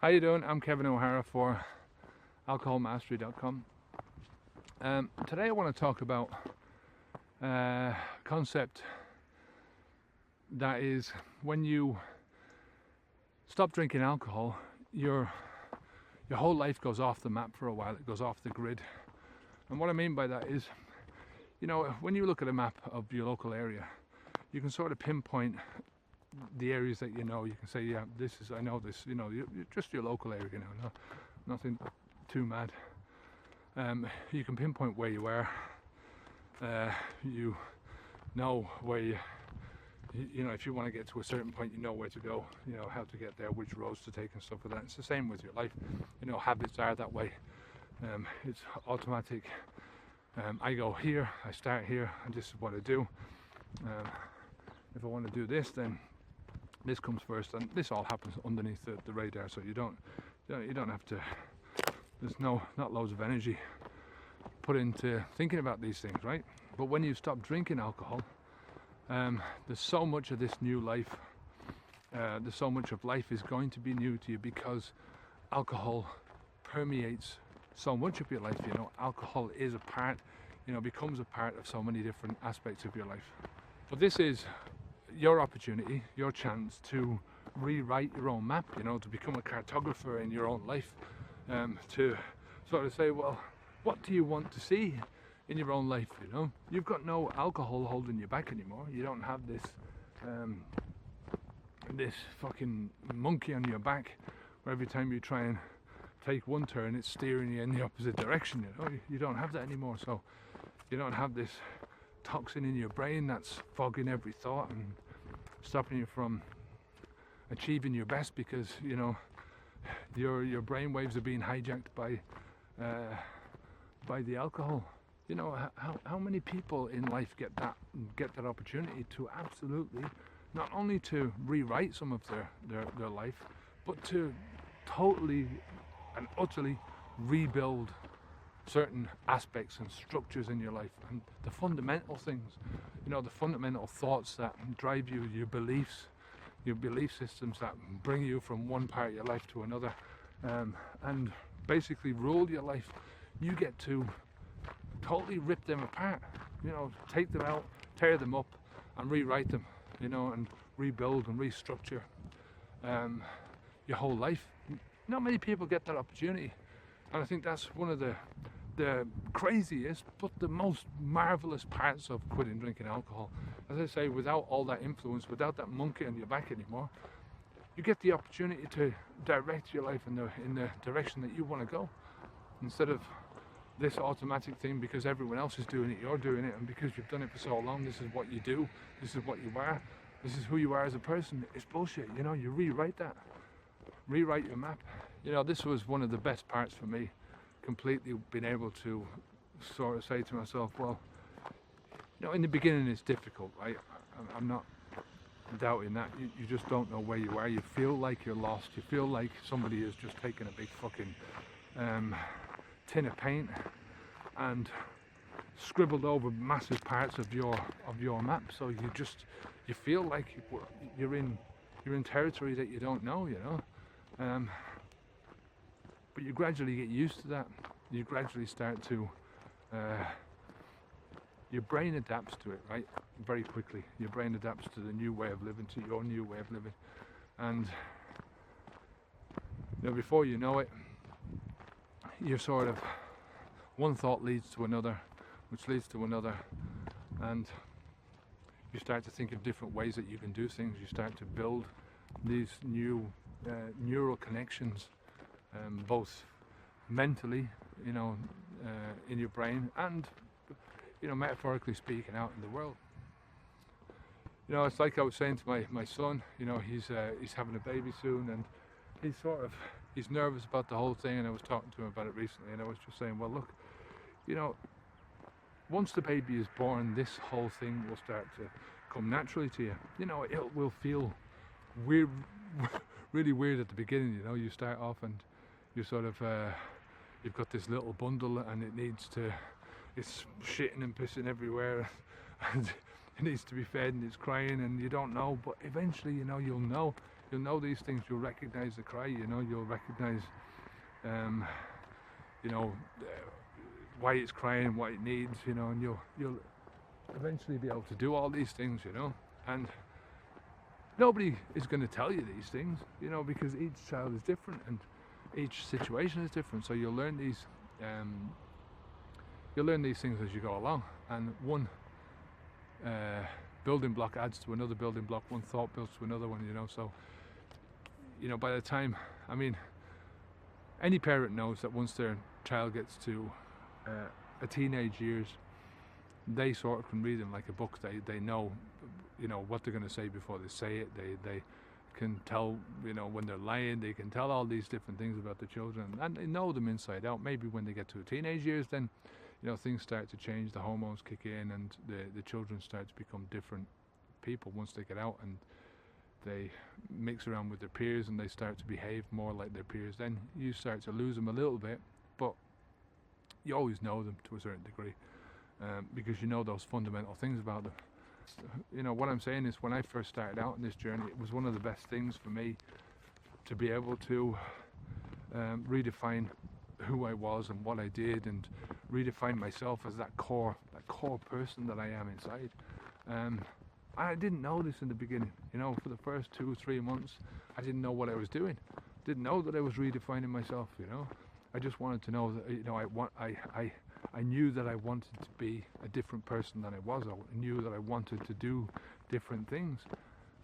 How you doing? I'm Kevin O'Hara for alcoholmastery.com. Today I want to talk about a concept that is when you stop drinking alcohol, your whole life goes off the map for a while. It goes off the grid. And what I mean by that is, when you look at a map of your local area, you can sort of pinpoint the areas that you know. You can say, yeah, I know this, just your local area, nothing too mad. You can pinpoint where you are. You know where if you want to get to a certain point, you know where to go, how to get there, which roads to take and stuff like that. It's the same with your life. Habits are that way. It's automatic. I go here, I start here, and this is what I do. If I want to do this, then this comes first, and this all happens underneath the radar, so you don't have to. There's not loads of energy put into thinking about these things, right? But when you stop drinking alcohol, there's so much of this new life. There's so much of life is going to be new to you because alcohol permeates so much of your life. Alcohol is a part, becomes a part of so many different aspects of your life. But this is your opportunity, your chance to rewrite your own map, to become a cartographer in your own life, to sort of say, well, what do you want to see in your own life? You've got no alcohol holding you back anymore. You don't have this fucking monkey on your back where every time you try and take one turn it's steering you in the opposite direction. You don't have that anymore. So you don't have this toxin in your brain that's fogging every thought and stopping you from achieving your best because your brain waves are being hijacked by the alcohol. How many people in life get that opportunity to absolutely not only to rewrite some of their life, but to totally and utterly rebuild certain aspects and structures in your life, and the fundamental things, the fundamental thoughts that drive you, your beliefs, your belief systems that bring you from one part of your life to another, and basically rule your life. You get to totally rip them apart, take them out, tear them up, and rewrite them, and rebuild and restructure your whole life. Not many people get that opportunity, and I think that's one of the craziest but the most marvelous parts of quitting drinking alcohol. As I say, without all that influence, without that monkey on your back anymore, you get the opportunity to direct your life in the direction that you want to go, instead of this automatic thing because everyone else is doing it, you're doing it, and because you've done it for so long, this is what you do, this is what you are, this is who you are as a person. It's bullshit. You rewrite your map. This was one of the best parts for me, completely being able to sort of say to myself, well, in the beginning it's difficult, right? I'm not doubting that. You just don't know where you are. You feel like you're lost. You feel like somebody has just taken a big fucking tin of paint and scribbled over massive parts of your map. So you feel like you're in territory that you don't know, but you gradually get used to that. You gradually start to your brain adapts to it, right? Very quickly. Your brain adapts to the new way of living, to your new way of living, and before you know it, you're sort of, one thought leads to another, which leads to another, and you start to think of different ways that you can do things. You start to build these new neural connections, both mentally, in your brain, and metaphorically speaking, out in the world. It's like I was saying to my son. He's having a baby soon, and he's nervous about the whole thing, and I was talking to him about it recently, and I was just saying, well, look, once the baby is born, this whole thing will start to come naturally to you. It will feel weird, really weird at the beginning. You start off and you sort of you've got this little bundle, and it's shitting and pissing everywhere, and it needs to be fed, and it's crying, and you don't know, but eventually you'll know. you'll know these things. You'll recognize the cry, you know, you'll recognize, um, you know, why it's crying, what it needs, you know, and you'll eventually be able to do all these things, you know. And nobody is going to tell you these things, you know, because each child is different and each situation is different. So um, you'll learn these things as you go along, and one building block adds to another building block, one thought builds to another one, you know. So, you know, by the time, I mean, any parent knows that once their child gets to a teenage years, they sort of can read them like a book. They know, you know, what they're going to say before they say it. They can tell, you know, when they're lying. They can tell all these different things about the children, and they know them inside out. Maybe when they get to teenage years, then, you know, things start to change. The hormones kick in, and the children start to become different people once they get out and they mix around with their peers and they start to behave more like their peers. Then you start to lose them a little bit, but you always know them to a certain degree, because you know those fundamental things about them. You know, what I'm saying is, when I first started out in this journey, it was one of the best things for me to be able to redefine who I was and what I did, and redefine myself as that core person that I am inside. I didn't know this in the beginning, you know. For the first 2-3 months, I didn't know what I was doing. Didn't know that I was redefining myself, you know. I just wanted to know that, you know, I knew that I wanted to be a different person than I was. I knew that I wanted to do different things.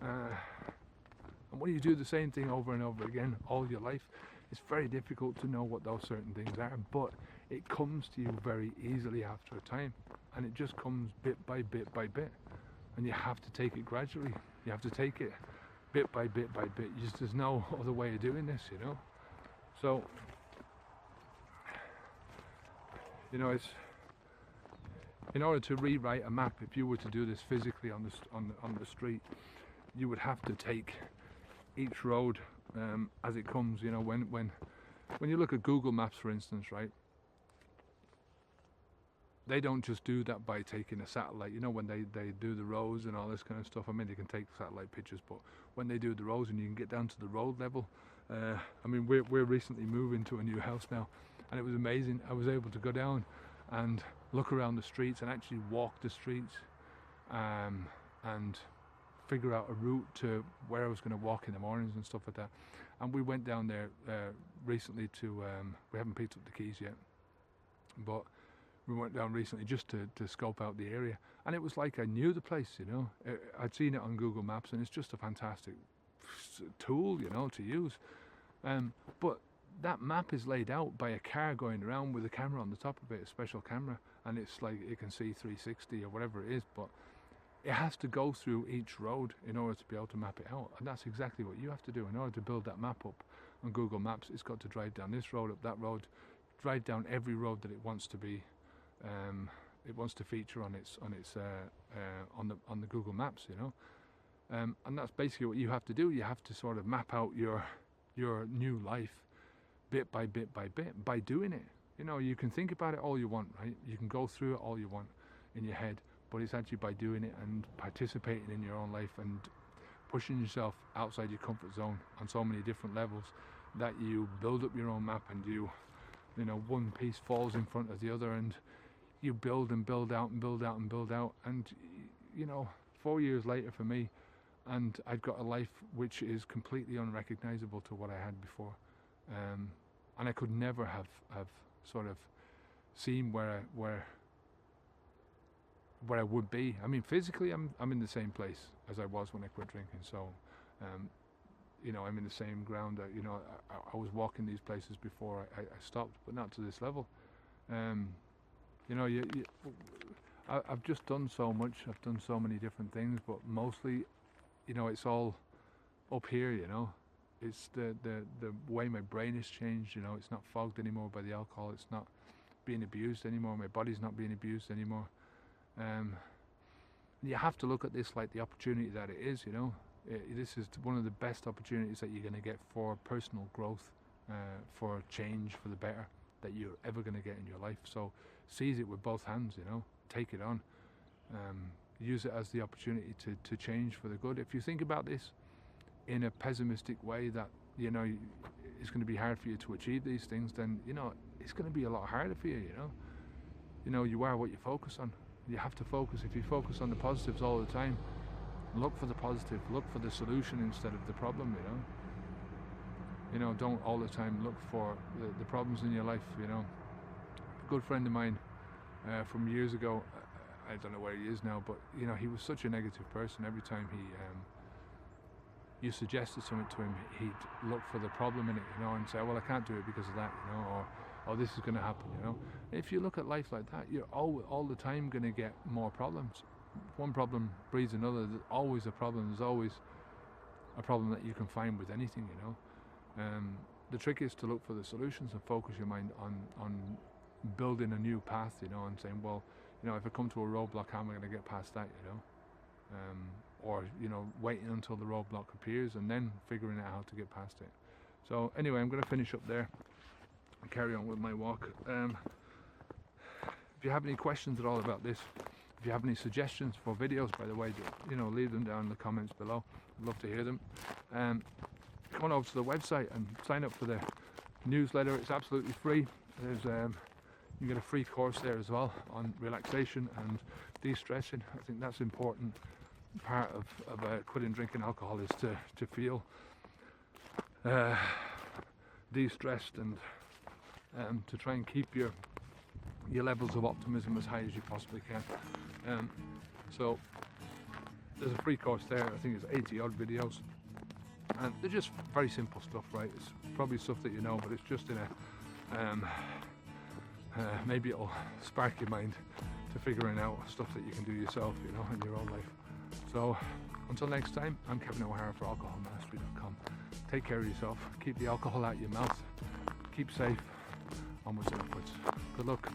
And when you do the same thing over and over again all your life, it's very difficult to know what those certain things are, but it comes to you very easily after a time, and it just comes bit by bit by bit, and you have to take it gradually. You have to take it bit by bit by bit. There's no other way of doing this, you know. So, you know, it's, in order to rewrite a map, if you were to do this physically on the street, you would have to take each road as it comes. You know, when you look at Google Maps, for instance, right? They don't just do that by taking a satellite. You know, when they do the roads and all this kind of stuff, I mean, they can take satellite pictures, but when they do the roads and you can get down to the road level, I mean, we're recently moving to a new house now, and it was amazing. I was able to go down and look around the streets and actually walk the streets, and figure out a route to where I was going to walk in the mornings and stuff like that. And we went down there recently to, we haven't picked up the keys yet, but we went down recently just to scope out the area, and it was like I knew the place, you know. I'd seen it on Google Maps, and it's just a fantastic tool, you know, to use. But that map is laid out by a car going around with a camera on the top of it, a special camera, and it's like it can see 360 or whatever it is, but it has to go through each road in order to be able to map it out. And that's exactly what you have to do in order to build that map up on Google Maps. It's got to drive down this road, up that road, drive down every road that it wants to be. It wants to feature on the Google Maps, you know. And that's basically what you have to do. You have to sort of map out your new life bit by bit by bit by doing it. You know, you can think about it all you want, right? You can go through it all you want in your head, but it's actually by doing it and participating in your own life and pushing yourself outside your comfort zone on so many different levels that you build up your own map, and you know, one piece falls in front of the other, and you build and build out and build out and build out. And, you know, 4 years later for me, and I've got a life which is completely unrecognizable to what I had before. And I could never have sort of seen where I would be. I mean, physically, I'm in the same place as I was when I quit drinking. So, you know, I'm in the same ground. You know, I was walking these places before I stopped, but not to this level. You know, I've just done so much. I've done so many different things, but mostly, you know, it's all up here. You know, it's the way my brain has changed. You know, it's not fogged anymore by the alcohol. It's not being abused anymore. My body's not being abused anymore. You have to look at this like the opportunity that it is, you know. This is one of the best opportunities that you're going to get for personal growth, for change for the better that you're ever going to get in your life. So seize it with both hands, you know. Take it on. Use it as the opportunity to change for the good. If you think about this, in a pessimistic way that, you know, it's going to be hard for you to achieve these things, then, you know, it's going to be a lot harder for you, you know. You know, you are what you focus on. You have to focus. If you focus on the positives all the time, look for the positive, look for the solution instead of the problem, you know. You know, don't all the time look for the problems in your life, you know. A good friend of mine from years ago, I don't know where he is now, but, you know, he was such a negative person. Every time you suggested something to him, he'd look for the problem in it, you know, and say, well, I can't do it because of that, you know, or oh, this is going to happen, you know. If you look at life like that, you're all the time going to get more problems. One problem breeds another. There's always a problem. There's always a problem that you can find with anything, you know. The trick is to look for the solutions and focus your mind on building a new path, you know, and saying, well, you know, if I come to a roadblock, how am I going to get past that, you know? Or, you know, waiting until the roadblock appears and then figuring out how to get past it. So anyway, I'm going to finish up there and carry on with my walk. If you have any questions at all about this, if you have any suggestions for videos, by the way, you know, leave them down in the comments below. I'd love to hear them. Come on over to the website and sign up for the newsletter. It's absolutely free. There's you get a free course there as well on relaxation and de-stressing. I think that's important part of quitting drinking alcohol, is to feel de-stressed and to try and keep your levels of optimism as high as you possibly can. So there's a free course there. I think it's 80 odd videos, and they're just very simple stuff, right? It's probably stuff that you know, but it's just in a maybe it'll spark your mind to figuring out stuff that you can do yourself, you know, in your own life. So until next time, I'm Kevin O'Hara for alcoholmastery.com. Take care of yourself, keep the alcohol out of your mouth, keep safe, onwards and upwards. Good luck.